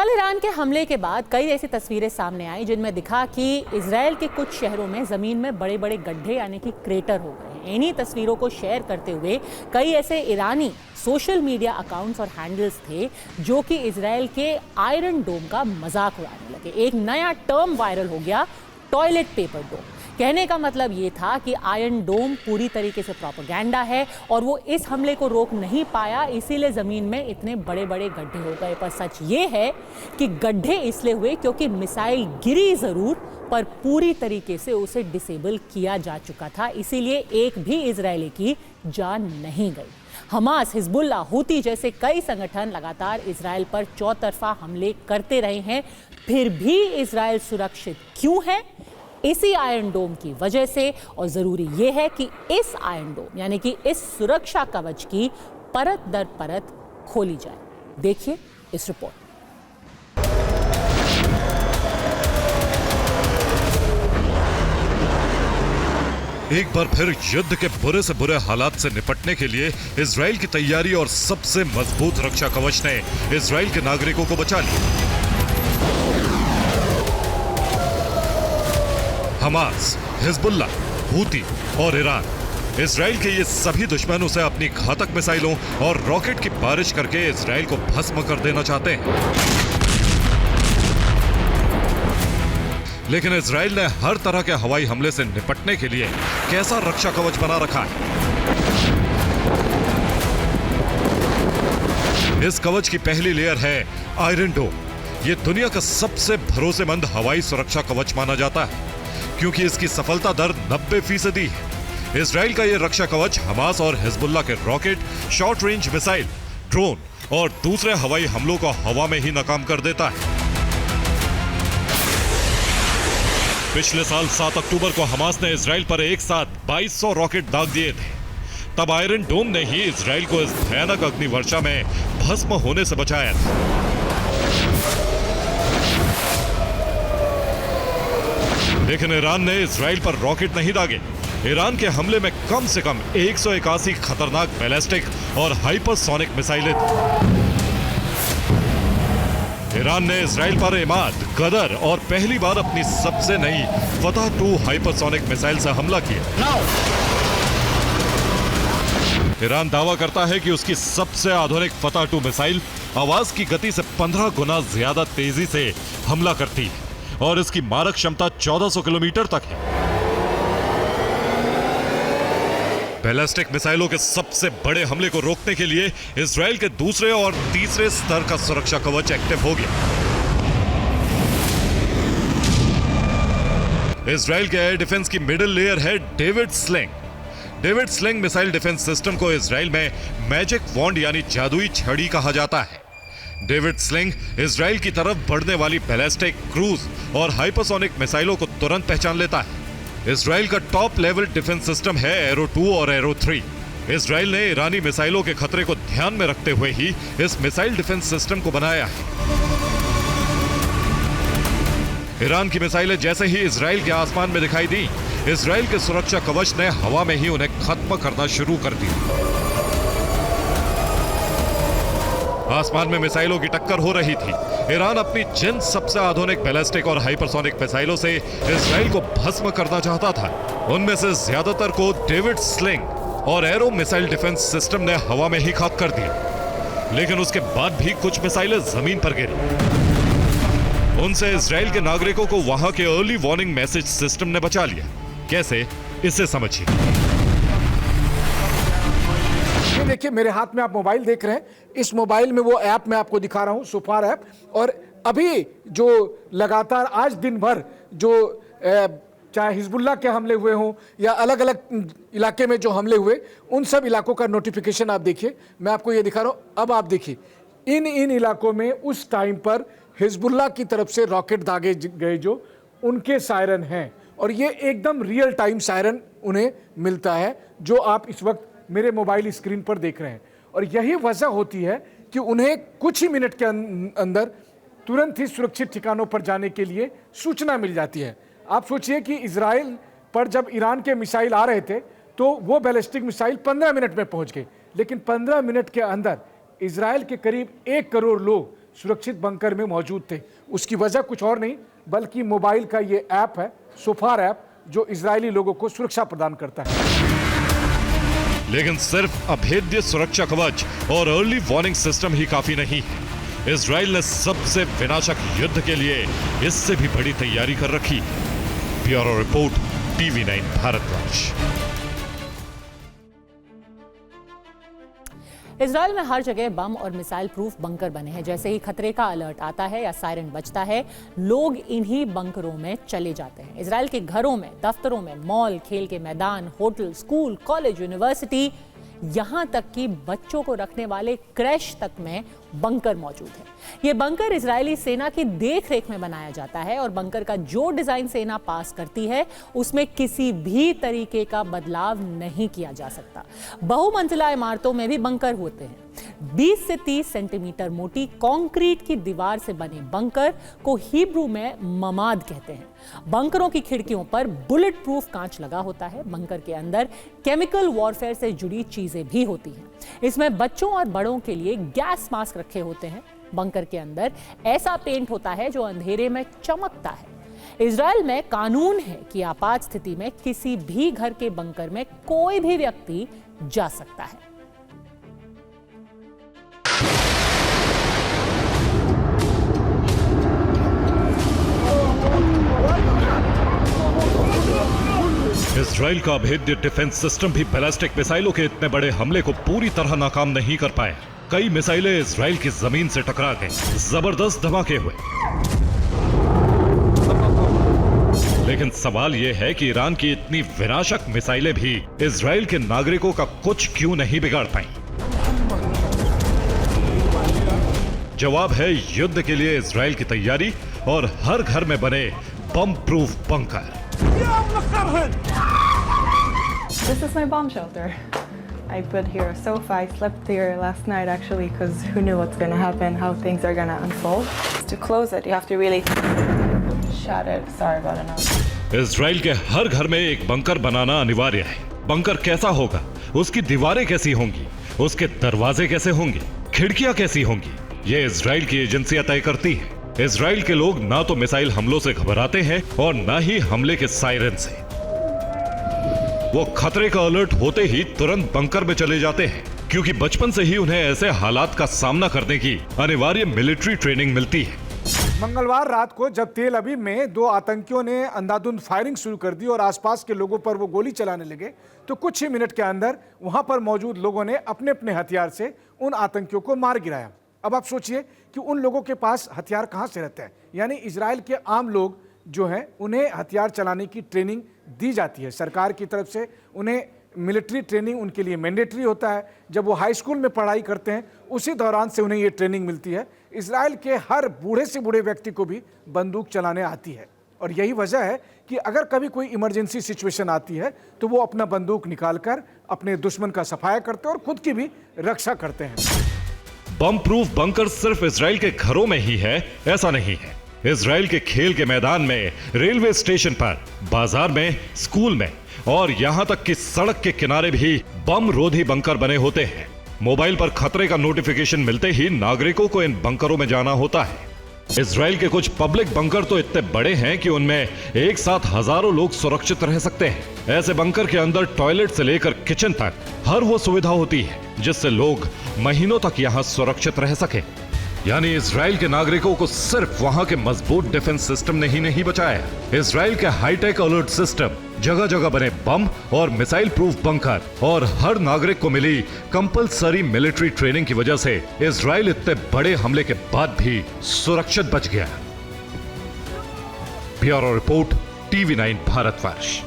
कल ईरान के हमले के बाद कई ऐसी तस्वीरें सामने आई जिनमें दिखा कि इजराइल के कुछ शहरों में जमीन में बड़े बड़े गड्ढे यानी कि क्रेटर हो गए हैं। इन्हीं तस्वीरों को शेयर करते हुए कई ऐसे ईरानी सोशल मीडिया अकाउंट्स और हैंडल्स थे जो कि इजराइल के आयरन डोम का मजाक उड़ाने लगे। एक नया टर्म वायरल हो गया, टॉयलेट पेपर डोम। कहने का मतलब ये था कि आयरन डोम पूरी तरीके से प्रोपेगेंडा है और वो इस हमले को रोक नहीं पाया, इसीलिए जमीन में इतने बड़े बड़े गड्ढे हो गए। पर सच ये है कि गड्ढे इसलिए हुए क्योंकि मिसाइल गिरी जरूर, पर पूरी तरीके से उसे डिसेबल किया जा चुका था, इसीलिए एक भी इजरायली की जान नहीं गई। हमास, हिजबुल्ला, हूती जैसे कई संगठन लगातार इजराइल पर चौतरफा हमले करते रहे हैं, फिर भी इजराइल सुरक्षित क्यों है? इसी आयरन डोम की वजह से। और जरूरी यह है कि इस आयरन डोम यानी कि इस सुरक्षा कवच की परत दर परत खोली जाए। देखिए इस रिपोर्ट। एक बार फिर युद्ध के बुरे से बुरे हालात से निपटने के लिए इजराइल की तैयारी और सबसे मजबूत रक्षा कवच ने इजराइल के नागरिकों को बचा लिया। हमास, हिजबुल्ला, हूती और ईरान, इजराइल के ये सभी दुश्मन उसे अपनी घातक मिसाइलों और रॉकेट की बारिश करके इजराइल को भस्म कर देना चाहते हैं। लेकिन इजराइल ने हर तरह के हवाई हमले से निपटने के लिए कैसा रक्षा कवच बना रखा है? इस कवच की पहली लेयर है आयरन डोम। यह दुनिया का सबसे भरोसेमंद हवाई सुरक्षा कवच माना जाता है क्योंकि इसकी सफलता दर 90% है। इजराइल का यह रक्षा कवच हमास और हिजबुल्ला के rocket, short range missile, drone और दूसरे हवाई हमलों को हवा में ही नाकाम कर देता है। पिछले साल 7 अक्टूबर को हमास ने इजराइल पर एक साथ 2200 रॉकेट दाग दिए थे। तब आयरन डोम ने ही इजराइल को इस भयानक अग्निवर्षा में भस्म होने से बचाया था। लेकिन ईरान ने इजराइल पर रॉकेट नहीं दागे। ईरान के हमले में कम से कम 181 खतरनाक बैलिस्टिक और हाइपरसोनिक मिसाइलें थी। ईरान ने इजराइल पर इमाद, गदर और पहली बार अपनी सबसे नई फतह 2 हाइपरसोनिक मिसाइल से हमला किया। ईरान दावा करता है कि उसकी सबसे आधुनिक फतह 2 मिसाइल आवाज की गति से 15 गुना ज्यादा तेजी से हमला करती है और इसकी मारक क्षमता 1400 किलोमीटर तक है। बैलिस्टिक मिसाइलों के सबसे बड़े हमले को रोकने के लिए इजराइल के दूसरे और तीसरे स्तर का सुरक्षा कवच एक्टिव हो गया। इजराइल के एयर डिफेंस की मिडिल लेयर है David sling. David sling missile defence system को इजराइल में मैजिक वॉन्ड यानी जादुई छड़ी कहा जाता है। डेविड स्लिंग इजराइल की तरफ बढ़ने वाली बैलिस्टिक, क्रूज और हाइपरसोनिक मिसाइलों को तुरंत पहचान लेता है। इजराइल का टॉप लेवल डिफेंस सिस्टम है एरो 2 और एरो 3। इजराइल ने ईरानी मिसाइलों के खतरे को ध्यान में रखते हुए ही इस मिसाइल डिफेंस सिस्टम को बनाया है। ईरान की मिसाइलें जैसे ही इजराइल के आसमान में दिखाई दी, इजराइल के सुरक्षा कवच ने हवा में ही उन्हें खत्म करना शुरू कर दिया। आसमान में मिसाइलों की टक्कर हो रही थी। ईरान अपनी जिन सबसे आधुनिक बैलिस्टिक और हाइपरसोनिक मिसाइलों से इजराइल को भस्म करना चाहता था, उनमें से ज्यादातर को डेविड स्लिंग और एरो मिसाइल डिफेंस सिस्टम ने हवा में ही खाक कर दिया। लेकिन उसके बाद भी कुछ मिसाइलें जमीन पर गिरी। उनसे इजराइल के नागरिकों को वहां के अर्ली वार्निंग मैसेज सिस्टम ने बचा लिया। कैसे, इसे समझिए। देखिए, मेरे हाथ में आप मोबाइल देख रहे हैं। इस मोबाइल में वो ऐप मैं आपको दिखा रहा हूं, सुफार ऐप। और अभी जो लगातार आज दिन भर जो चाहे हिजबुल्ला के हमले हुए हों या अलग अलग इलाके में जो हमले हुए, उन सब इलाकों का नोटिफिकेशन आप देखिए। मैं आपको ये दिखा रहा हूं। अब आप देखिए, इन इलाकों में उस टाइम पर हिजबुल्ला की तरफ से रॉकेट दागे गए जो उनके सायरन हैं, और ये एकदम रियल टाइम सायरन उन्हें मिलता है जो आप इस वक्त मेरे मोबाइल स्क्रीन पर देख रहे हैं। और यही वजह होती है कि उन्हें कुछ ही मिनट के अंदर तुरंत ही सुरक्षित ठिकानों पर जाने के लिए सूचना मिल जाती है। आप सोचिए कि इजराइल पर जब ईरान के मिसाइल आ रहे थे तो वो बैलिस्टिक मिसाइल 15 मिनट में पहुंच गए, लेकिन 15 मिनट के अंदर इजराइल के करीब 1 करोड़ लोग सुरक्षित बंकर में मौजूद थे। उसकी वजह कुछ और नहीं बल्कि मोबाइल का ये ऐप है, सुफार ऐप, जो इजरायली लोगों को सुरक्षा प्रदान करता है। लेकिन सिर्फ अभेद्य सुरक्षा कवच और अर्ली वार्निंग सिस्टम ही काफी नहीं है। इजराइल ने सबसे विनाशक युद्ध के लिए इससे भी बड़ी तैयारी कर रखी है। Bureau report, TV9 Bharatvarsh. Israel में हर जगह बम और मिसाइल प्रूफ बंकर बने हैं। जैसे ही खतरे का अलर्ट आता है या सायरन बजता है, लोग इन्हीं बंकरों में चले जाते हैं। इजराइल के घरों में, दफ्तरों में, मॉल, खेल के मैदान, होटल, स्कूल, कॉलेज, यूनिवर्सिटी, यहाँ तक कि बच्चों को रखने वाले क्रैश तक में बंकर मौजूद है। ये बंकर इजरायली सेना की देखरेख में बनाया जाता है और बंकर का जो डिजाइन सेना पास करती है उसमें किसी भी तरीके का बदलाव नहीं किया जा सकता। बहुमंजिला इमारतों में भी बंकर होते हैं। 20 से 30 सेंटीमीटर मोटी कंक्रीट की दीवार से बने बंकर को हिब्रू में ममाद कहते हैं। बंकरों की खिड़कियों पर बुलेट प्रूफ कांच लगा होता है। बंकर के अंदर केमिकल वॉरफेयर से जुड़ी चीजें भी होती हैं। इसमें बच्चों और बड़ों के लिए गैस मास्क रखे होते हैं। बंकर के अंदर ऐसा पेंट होता है जो अंधेरे में चमकता है। इजराइल में कानून है कि आपात स्थिति में किसी भी घर के बंकर में कोई भी व्यक्ति जा सकता है। इजराइल का अभेद्य डिफेंस सिस्टम भी बैलिस्टिक मिसाइलों के इतने बड़े हमले को पूरी तरह नाकाम नहीं कर पाया। कई मिसाइलें इजराइल की जमीन से टकरा गईं, जबरदस्त धमाके हुए। लेकिन सवाल यह है कि ईरान की इतनी विनाशक मिसाइलें भी इजराइल के नागरिकों का कुछ क्यों नहीं बिगाड़ पाई? जवाब है युद्ध के लिए इजराइल की तैयारी और हर घर में बने bomb proof bunker. This is my bomb shelter. I put here a sofa. I slept here last night actually because who knew what's going to happen, how things are going to unfold. To close it, you have to really shut it. Sorry about it now. Israel के हर घर में एक bunker बनाना अनिवार्य है। Bunker कैसा होगा? उसकी दीवारें कैसी होंगी? उसके दरवाजे कैसे होंगे? खिड़कियां कैसी होंगी? ये इजराइल की एजेंसियां तय करती हैं। इजराइल के लोग ना तो मिसाइल हमलों से घबराते हैं और ना ही हमले के सायरन से। वो खतरे का अलर्ट होते ही तुरंत बंकर में चले जाते हैं, क्योंकि बचपन से ही उन्हें ऐसे हालात का सामना करने की अनिवार्य मिलिट्री ट्रेनिंग मिलती है। मंगलवार रात को जब तेल अवीव में 2 आतंकियों ने अंधाधुंध फायरिंग शुरू कर दी और आसपास के लोगों पर वो गोली चलाने लगे, तो कुछ ही मिनट के अंदर वहां पर मौजूद लोगों ने अपने अपने हथियार से उन आतंकियों को मार गिराया। अब आप सोचिए कि उन लोगों के पास हथियार कहां से रहते हैं। यानी इजराइल के आम लोग जो हैं उन्हें हथियार चलाने की ट्रेनिंग दी जाती है सरकार की तरफ से। उन्हें मिलिट्री ट्रेनिंग उनके लिए मैंडेटरी होता है। जब वो हाई स्कूल में पढ़ाई करते हैं उसी दौरान से उन्हें ये ट्रेनिंग मिलती है। इजराइल के हर बूढ़े से बूढ़े व्यक्ति को भी बंदूक चलाने आती है और यही वजह है कि अगर कभी कोई इमरजेंसी सिचुएशन आती है तो वो अपना बंदूक निकालकर अपने दुश्मन का सफाया करते हैं और खुद की भी रक्षा करते हैं। बम प्रूफ बंकर सिर्फ इजराइल के घरों में ही है ऐसा नहीं है। इजराइल के खेल के मैदान में, रेलवे स्टेशन पर, बाजार में, स्कूल में और यहां तक कि सड़क के किनारे भी बम रोधी बंकर बने होते हैं। मोबाइल पर खतरे का नोटिफिकेशन मिलते ही नागरिकों को इन बंकरों में जाना होता है। इजराइल के कुछ पब्लिक बंकर तो इतने बड़े हैं कि उनमें एक साथ हजारों लोग सुरक्षित रह सकते हैं। ऐसे बंकर के अंदर टॉयलेट से लेकर किचन तक हर वो सुविधा होती है जिससे लोग महीनों तक यहां सुरक्षित रह सके। यानी इजराइल के नागरिकों को सिर्फ वहां के मजबूत डिफेंस सिस्टम ने ही नहीं बचाया, इजराइल के हाईटेक अलर्ट सिस्टम, जगह जगह बने बम और मिसाइल प्रूफ बंकर और हर नागरिक को मिली कंपलसरी मिलिट्री ट्रेनिंग की वजह से इजराइल इतने बड़े हमले के बाद भी सुरक्षित बच गया। Bureau report, TV9 Bharatvarsh.